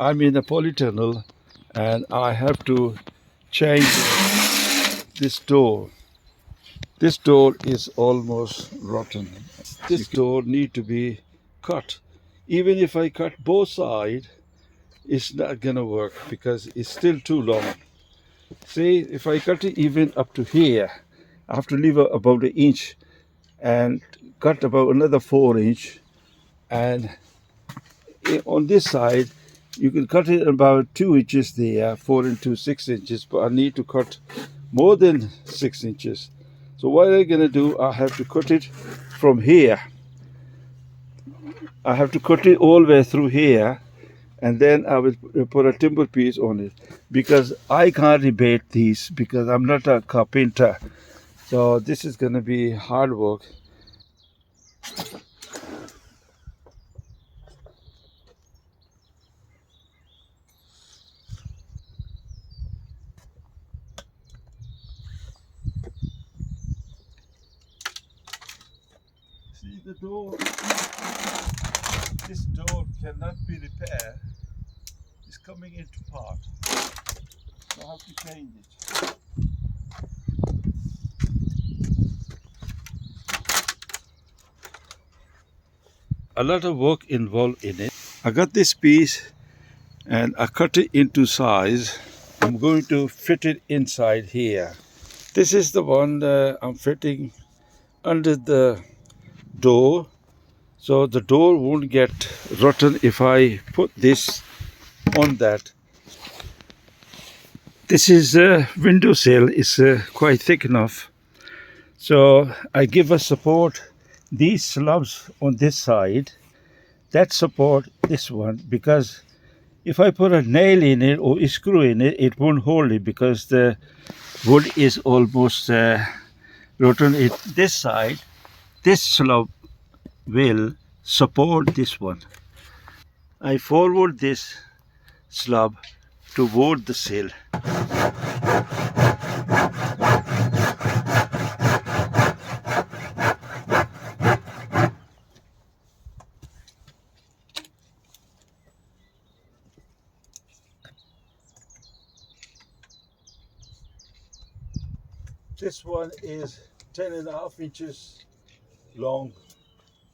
I'm in a polytunnel and I have to change this door. This door is almost rotten. This door need to be cut. Even if I cut both sides, it's not gonna work because it's still too long. See, if I cut it even up to here, I have to leave about an inch and cut about another 4 inch. And on this side, you can cut it about 2 inches there, 4 into 6 inches, but I need to cut more than 6 inches. So what I'm gonna do, I have to cut it from here. I have to cut it all the way through here, and then I will put a timber piece on it because I can't rebate these because I'm not a carpenter. So this is gonna be hard work. See the door? This door cannot be repaired. It's coming into part. So I have to change it. A lot of work involved in it. I got this piece and I cut it into size. I'm going to fit it inside here. This is the one I'm fitting under the door, so the door won't get rotten if I put this on that. This is a windowsill, it's quite thick enough, so I give a support these slabs on this side that support this one, because if I put a nail in it or a screw in it, it won't hold it because the wood is almost rotten. This side, this slab will support this one. I forward this slab toward the sill. This one is 10.5 inches long,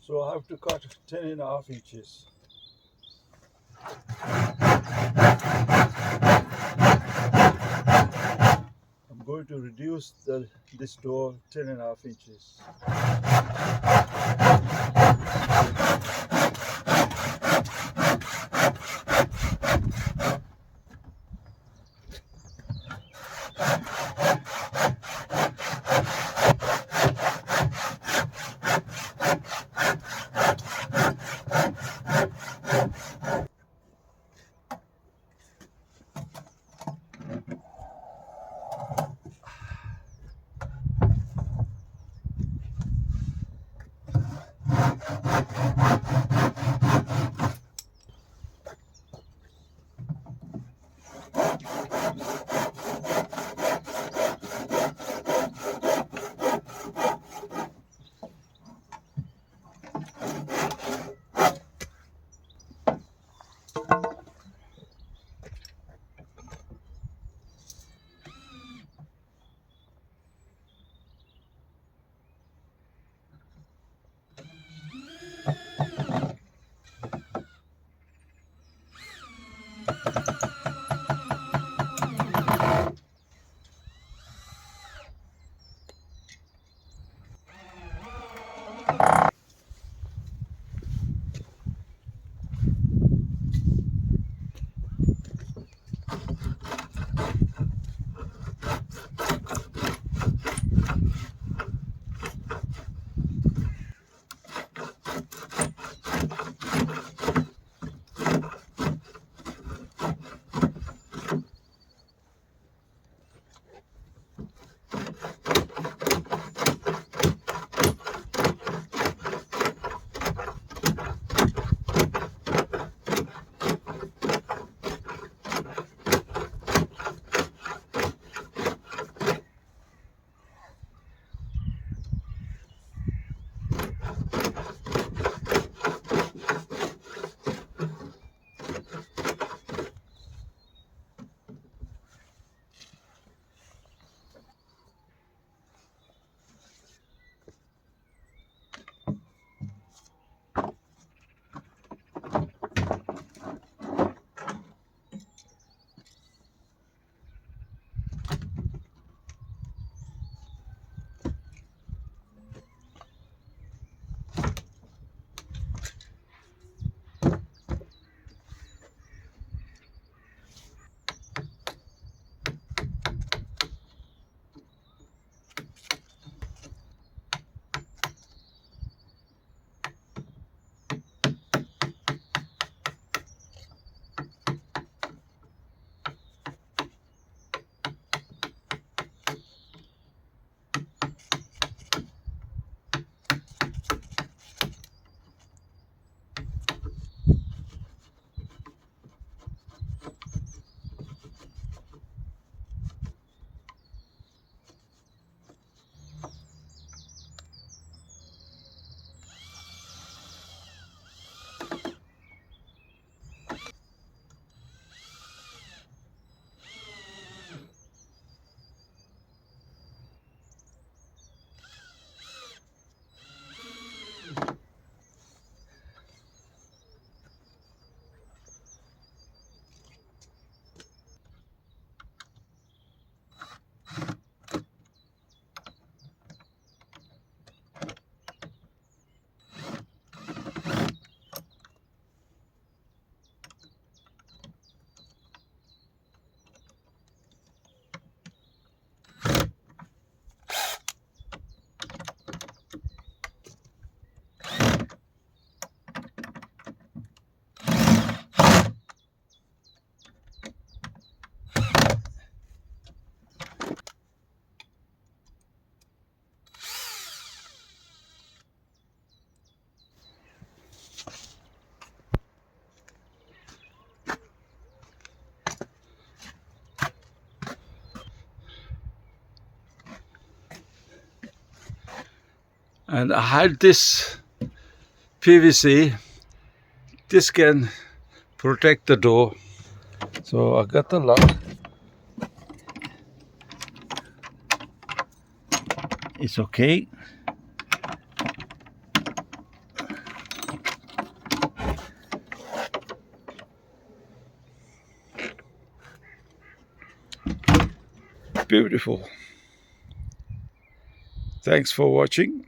so I have to cut 10.5 inches. I'm going to reduce this door 10.5 inches. And I had this PVC. This can protect the door. So I got the lock. It's okay. Beautiful. Thanks for watching.